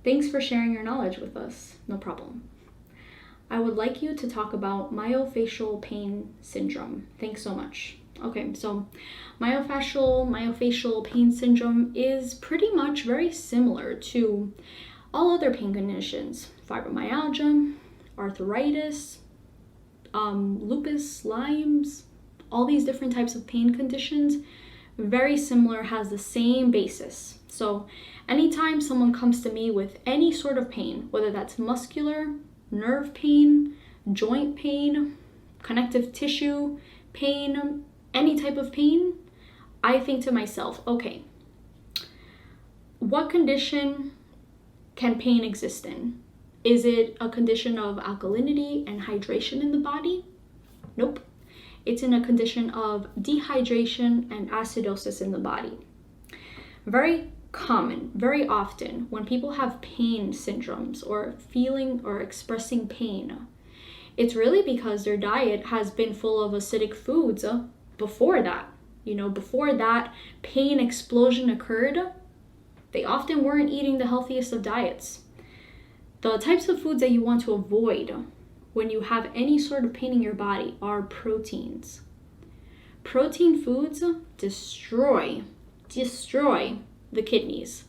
Thanks for sharing your knowledge with us. No problem. I would like you to talk about myofascial pain syndrome. Thanks so much. Okay, so myofascial pain syndrome is pretty much very similar to all other pain conditions. Fibromyalgia, arthritis, lupus, Lyme's, all these different types of pain conditions, very similar, has the same basis. So anytime someone comes to me with any sort of pain, whether that's muscular, nerve pain, joint pain, connective tissue pain, any type of pain, I think to myself, okay, what condition can pain exist in? Is it a condition of alkalinity and hydration in the body? Nope. It's in a condition of dehydration and acidosis in the body. Very common, very often, when people have pain syndromes or feeling or expressing pain, it's really because their diet has been full of acidic foods before that. Before that pain explosion occurred, they often weren't eating the healthiest of diets. The types of foods that you want to avoid when you have any sort of pain in your body are proteins. Protein foods destroy the kidneys.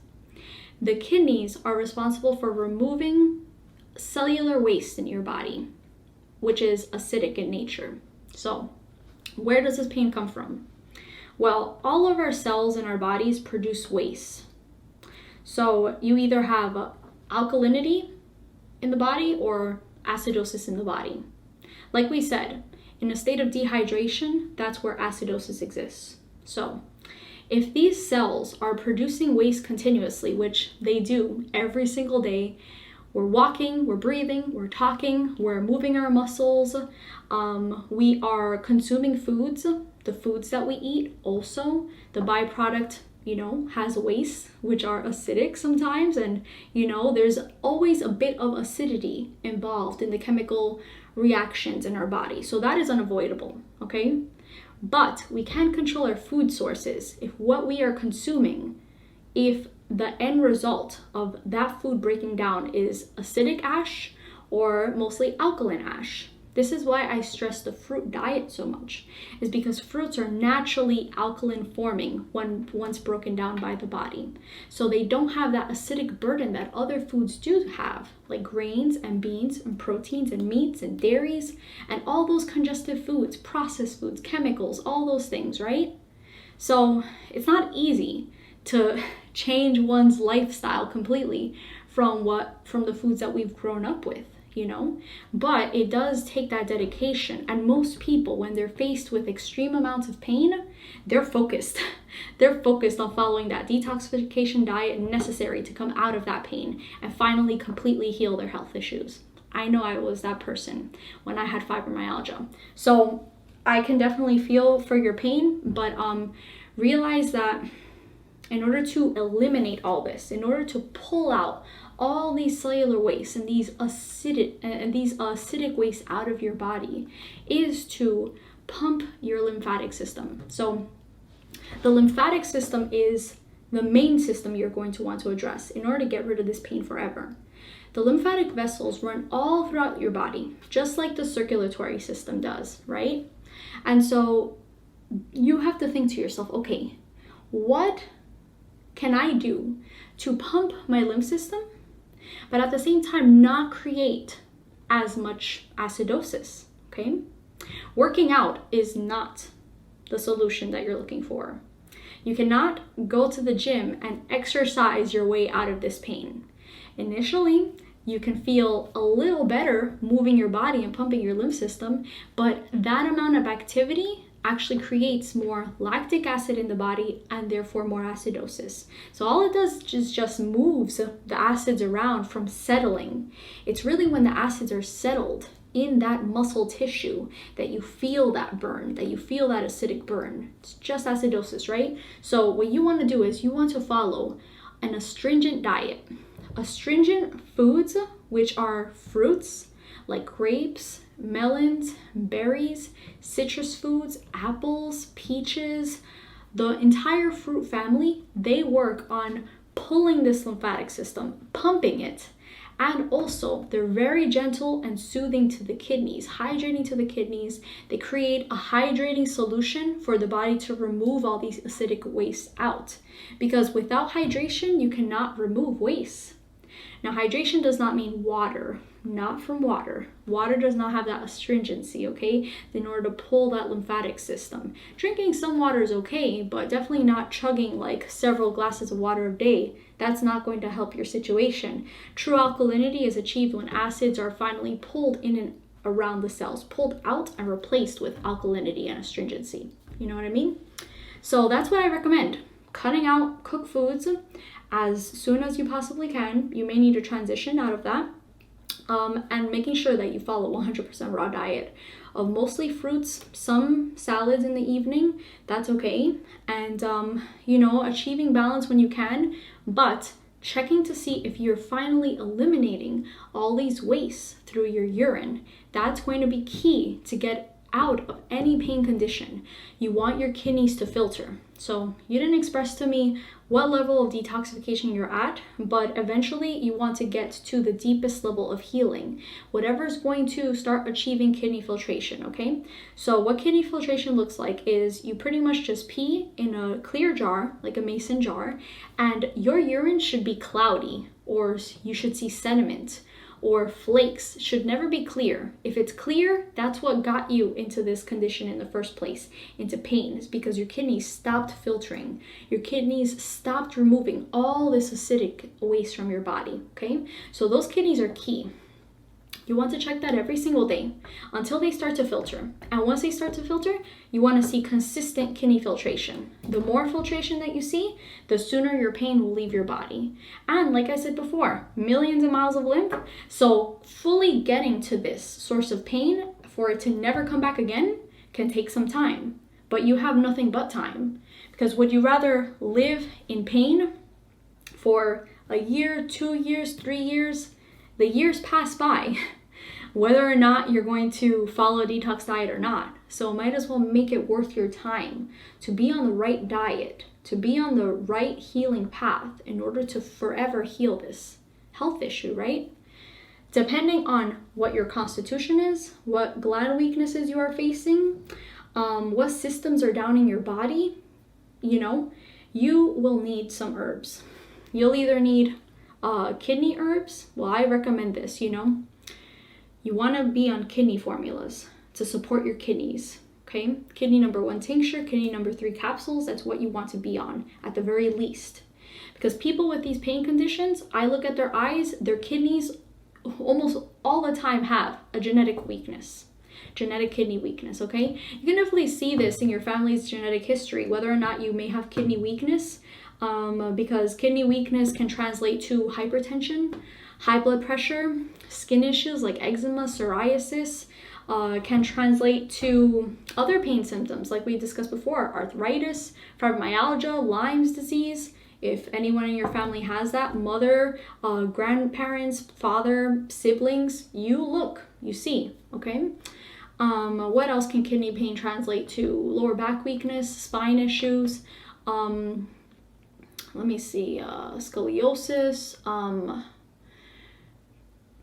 The kidneys are responsible for removing cellular waste in your body, which is acidic in nature. So, where does this pain come from? Well, all of our cells in our bodies produce waste. So, you either have alkalinity in the body or acidosis in the body. Like we said, in a state of dehydration, that's where acidosis exists. So, if these cells are producing waste continuously, which they do every single day, we're walking, we're breathing, we're talking, we're moving our muscles, we are consuming foods, the foods that we eat also, the byproduct, has waste, which are acidic sometimes, and there's always a bit of acidity involved in the chemical reactions in our body. So that is unavoidable, okay? But we can control our food sources. If what we are consuming, if the end result of that food breaking down is acidic ash or mostly alkaline ash. This is why I stress the fruit diet so much, is because fruits are naturally alkaline forming once broken down by the body. So they don't have that acidic burden that other foods do have, like grains and beans and proteins and meats and dairies and all those congestive foods, processed foods, chemicals, all those things, right? So it's not easy to change one's lifestyle completely from the foods that we've grown up with. But it does take that dedication. And most people, when they're faced with extreme amounts of pain, they're focused. They're focused on following that detoxification diet necessary to come out of that pain and finally completely heal their health issues. I know I was that person when I had fibromyalgia. So I can definitely feel for your pain, but realize that in order to eliminate all this, in order to pull out all these cellular waste and these acidic waste out of your body, is to pump your lymphatic system. So the lymphatic system is the main system you're going to want to address in order to get rid of this pain forever. The lymphatic vessels run all throughout your body, just like the circulatory system does, right? And so you have to think to yourself, okay, what can I do to pump my lymph system, but at the same time not create as much acidosis, okay? Working out is not the solution that you're looking for. You cannot go to the gym and exercise your way out of this pain. Initially, you can feel a little better moving your body and pumping your lymph system, but that amount of activity actually creates more lactic acid in the body and therefore more acidosis. So all it does is just moves the acids around from settling. It's really when the acids are settled in that muscle tissue that you feel that burn, that you feel that acidic burn. It's just acidosis, right? So what you want to do is you want to follow an astringent diet. Astringent foods, which are fruits like grapes, melons, berries, citrus foods, apples, peaches, the entire fruit family, they work on pulling this lymphatic system, pumping it. And also, they're very gentle and soothing to the kidneys, hydrating to the kidneys. They create a hydrating solution for the body to remove all these acidic wastes out. Because without hydration, you cannot remove waste. Now, hydration does not mean water, not from water. Water does not have that astringency, okay, in order to pull that lymphatic system. Drinking some water is okay, but definitely not chugging like several glasses of water a day. That's not going to help your situation. True alkalinity is achieved when acids are finally pulled in and around the cells, pulled out and replaced with alkalinity and astringency. You know what I mean? So that's what I recommend. Cutting out cooked foods as soon as you possibly can. You may need to transition out of that. And making sure that you follow 100% raw diet of mostly fruits, some salads in the evening, that's okay. And, achieving balance when you can, but checking to see if you're finally eliminating all these wastes through your urine. That's going to be key to get out of any pain condition. You want your kidneys to filter. So you didn't express to me what level of detoxification you're at, but eventually you want to get to the deepest level of healing, whatever is going to start achieving kidney filtration, okay? So what kidney filtration looks like is you pretty much just pee in a clear jar, like a mason jar, and your urine should be cloudy, or you should see sediment, or flakes. Should never be clear. If it's clear, that's what got you into this condition in the first place, into pain, is because your kidneys stopped filtering. Your kidneys stopped removing all this acidic waste from your body, okay? So those kidneys are key. You want to check that every single day until they start to filter. And once they start to filter, you want to see consistent kidney filtration. The more filtration that you see, the sooner your pain will leave your body. And like I said before, millions of miles of lymph. So fully getting to this source of pain for it to never come back again can take some time. But you have nothing but time. Because would you rather live in pain for a year, 2 years, 3 years? The years pass by, whether or not you're going to follow a detox diet or not. So might as well make it worth your time to be on the right diet, to be on the right healing path in order to forever heal this health issue, right? Depending on what your constitution is, what gland weaknesses you are facing, what systems are down in your body, you will need some herbs. You'll either need kidney herbs. Well, I recommend this, you want to be on kidney formulas to support your kidneys, okay? Kidney number 1 tincture, kidney number 3 capsules, that's what you want to be on at the very least. Because people with these pain conditions, I look at their eyes, their kidneys almost all the time have a genetic weakness, genetic kidney weakness, okay? You can definitely see this in your family's genetic history, whether or not you may have kidney weakness, because kidney weakness can translate to hypertension, high blood pressure, skin issues like eczema, psoriasis, can translate to other pain symptoms like we discussed before, arthritis, fibromyalgia, Lyme's disease. If anyone in your family has that, mother, grandparents, father, siblings, you see, okay? What else can kidney pain translate to? Lower back weakness, spine issues, scoliosis,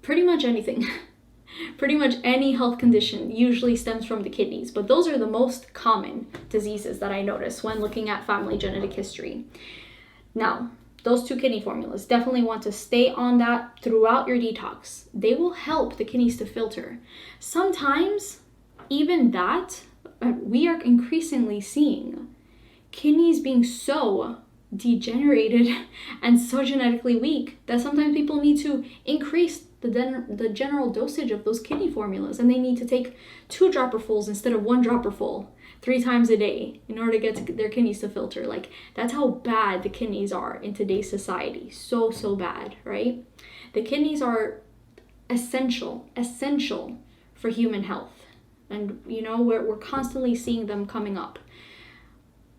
pretty much anything. Pretty much any health condition usually stems from the kidneys, but those are the most common diseases that I notice when looking at family genetic history. Now, those 2 kidney formulas, definitely want to stay on that throughout your detox. They will help the kidneys to filter. Sometimes, even that, we are increasingly seeing kidneys being so degenerated and so genetically weak that sometimes people need to increase the general dosage of those kidney formulas, and they need to take 2 dropperfuls instead of 1 dropperful 3 times a day in order to get their kidneys to filter. Like, that's how bad the kidneys are in today's society. So bad, right? The kidneys are essential for human health, and we're constantly seeing them coming up.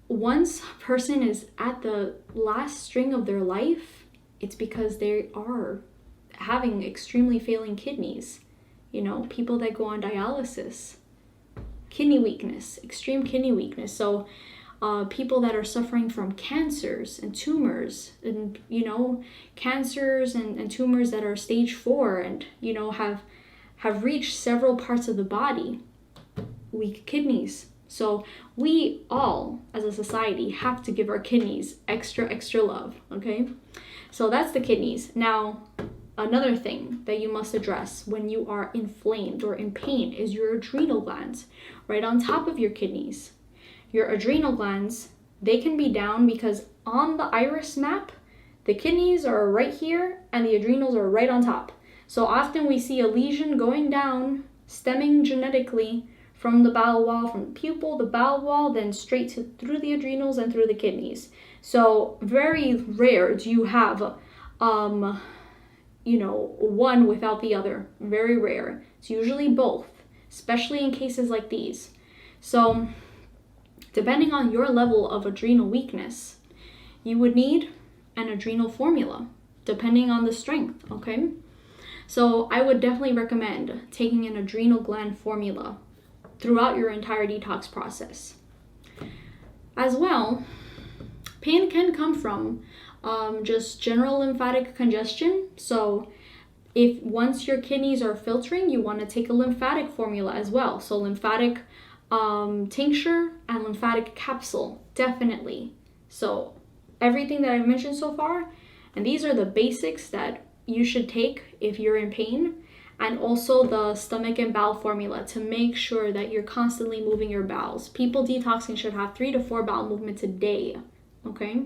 Once a person is at the last string of their life, it's because they are having extremely failing kidneys. People that go on dialysis, kidney weakness, extreme kidney weakness. So people that are suffering from cancers and tumors, and cancers and tumors that are stage 4 and have reached several parts of the body. Weak kidneys. So we all as a society have to give our kidneys extra love. Okay, so that's the kidneys. Now another thing that you must address when you are inflamed or in pain is your adrenal glands, right on top of your kidneys. Your adrenal glands, they can be down because on the iris map, the kidneys are right here and the adrenals are right on top. So often we see a lesion going down, stemming genetically from the bowel wall, from the pupil, the bowel wall, then straight through the adrenals and through the kidneys. So very rare do you have, one without the other. Very rare. It's usually both, especially in cases like these. So depending on your level of adrenal weakness, you would need an adrenal formula, depending on the strength, okay? So I would definitely recommend taking an adrenal gland formula throughout your entire detox process. As well, pain can come from just general lymphatic congestion. So if once your kidneys are filtering, you want to take a lymphatic formula as well. So lymphatic tincture and lymphatic capsule, definitely. So everything that I've mentioned so far, and these are the basics that you should take if you're in pain, and also the stomach and bowel formula to make sure that you're constantly moving your bowels. People detoxing should have 3 to 4 bowel movements a day, okay?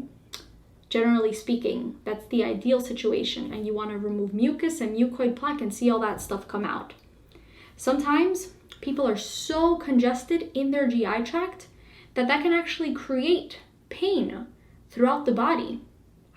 Generally speaking, that's the ideal situation, and you want to remove mucus and mucoid plaque and see all that stuff come out. Sometimes people are so congested in their GI tract that can actually create pain throughout the body.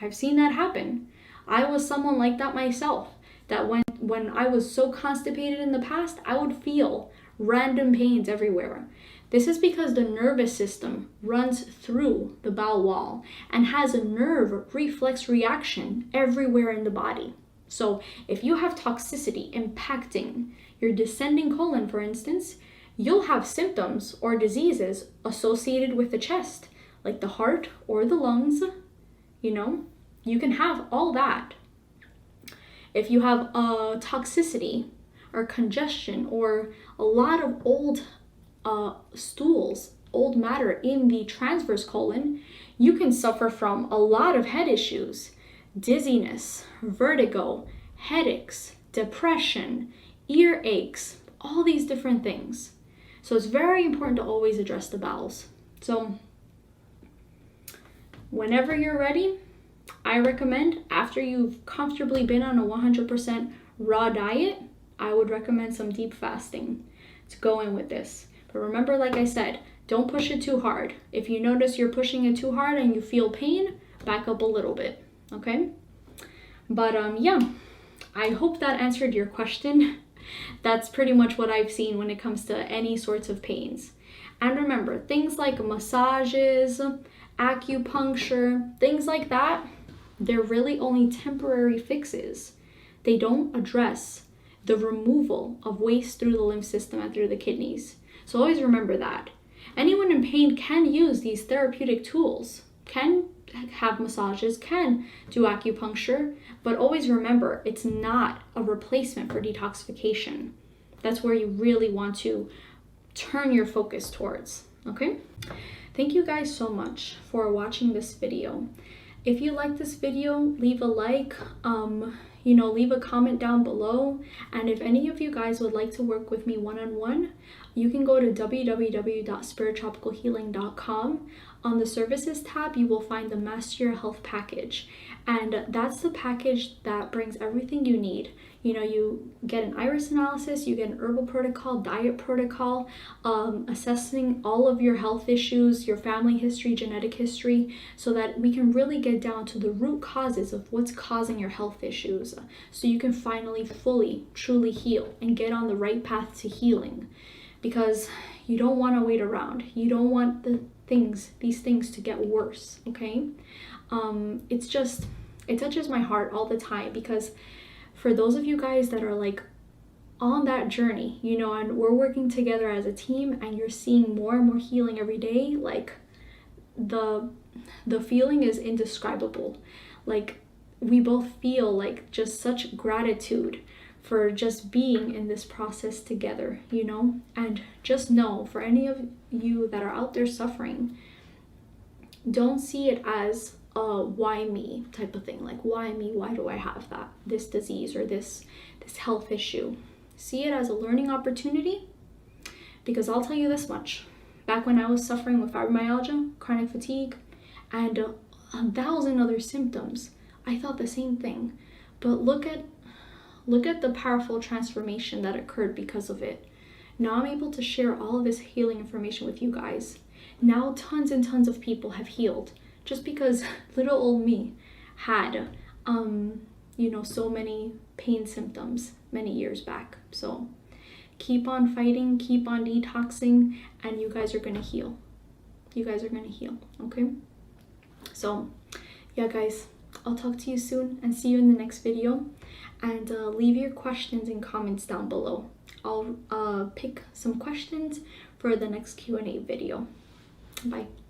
I've seen that happen. I was someone like that myself, that when I was so constipated in the past, I would feel random pains everywhere. This is because the nervous system runs through the bowel wall and has a nerve reflex reaction everywhere in the body. So if you have toxicity impacting your descending colon, for instance, you'll have symptoms or diseases associated with the chest, like the heart or the lungs. You can have all that. If you have toxicity or congestion or a lot of old stools, old matter in the transverse colon, you can suffer from a lot of head issues, dizziness, vertigo, headaches, depression, ear aches, all these different things. So it's very important to always address the bowels. So whenever you're ready, I recommend, after you've comfortably been on a 100% raw diet, I would recommend some deep fasting to go in with this. But remember, like I said, don't push it too hard. If you notice you're pushing it too hard and you feel pain, back up a little bit, okay? But yeah, I hope that answered your question. That's pretty much what I've seen when it comes to any sorts of pains. And remember, things like massages, acupuncture, things like that, they're really only temporary fixes. They don't address the removal of waste through the lymph system and through the kidneys. So always remember that. Anyone in pain can use these therapeutic tools, can have massages, can do acupuncture, but always remember, it's not a replacement for detoxification. That's where you really want to turn your focus towards, okay? Thank you guys so much for watching this video. If you like this video, leave a like, leave a comment down below. And if any of you guys would like to work with me one-on-one, you can go to www.spirittropicalhealing.com. On the services tab, you will find the Master Your Health package. And that's the package that brings everything you need. You get an iris analysis, you get an herbal protocol, diet protocol, assessing all of your health issues, your family history, genetic history, so that we can really get down to the root causes of what's causing your health issues, so you can finally fully, truly heal and get on the right path to healing. Because you don't want to wait around. You don't want these things to get worse, okay? It touches my heart all the time, because for those of you guys that are like on that journey, and we're working together as a team, and you're seeing more and more healing every day, like the feeling is indescribable. Like, we both feel like just such gratitude for just being in this process together, you know? And just know, for any of you that are out there suffering, don't see it as a why me type of thing. Like, why me? Why do I have this disease or this health issue? See it as a learning opportunity, because I'll tell you this much. Back when I was suffering with fibromyalgia, chronic fatigue, and 1,000 other symptoms, I thought the same thing. But look at the powerful transformation that occurred because of it. Now I'm able to share all of this healing information with you guys. Now tons and tons of people have healed just because little old me had so many pain symptoms many years back. So keep on fighting, keep on detoxing, and you guys are gonna heal. You guys are gonna heal, okay? So yeah, guys, I'll talk to you soon and see you in the next video. And leave your questions and comments down below. I'll pick some questions for the next Q&A video. Bye.